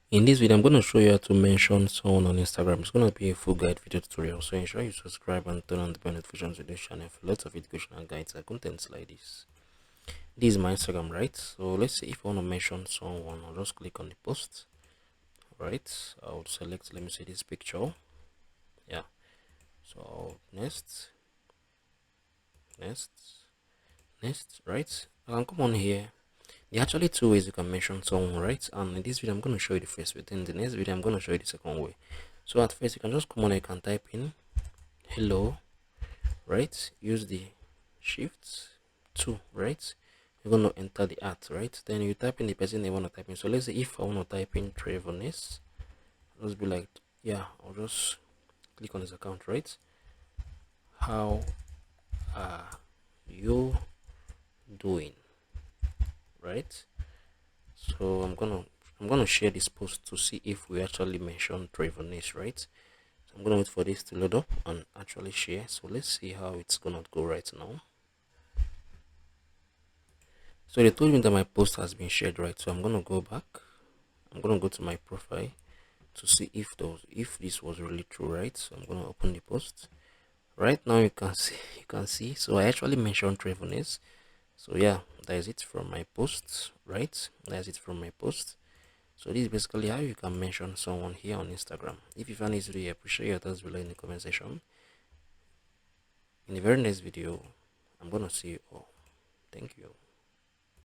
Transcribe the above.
In this video, I'm going to show you how to mention someone on Instagram. It's going to be a full guide video tutorial, so ensure you subscribe and turn on the bell notifications to this channel for lots of educational guides and contents like this. This is my Instagram, right? So let's say if I want to mention someone, I'll just click on the post, right? I'll select, let me see this picture. Yeah. So next, right? I can come on here. There are actually two ways you can mention someone, right? And in this video, I'm going to show you the first way. Then in the next video, I'm going to show you the second way. So at first, you can just come on, you can type in hello, right? Use the shift 2, right? You're going to enter the at, right? Then you type in the person they want to type in. So let's say if I want to type in Trevorness, I'll just be like, yeah, I'll just click on his account, right? How are you doing, right? So I'm gonna share this post to see if we actually mention Trevorness, right? So I'm gonna wait for this to load up and actually share. So let's see how it's gonna go right now. So they told me that my post has been shared, right? So I'm gonna go back. I'm gonna go to my profile to see if this was really true, right? So I'm gonna open the post. Right now you can see. So I actually mentioned Trevorness. So yeah, that is it from my post, right? That's it from my post. So this is basically how you can mention someone here on Instagram. If you found this video, I appreciate your thoughts below in the comment section. In the very next video, I'm gonna see you all. Thank you.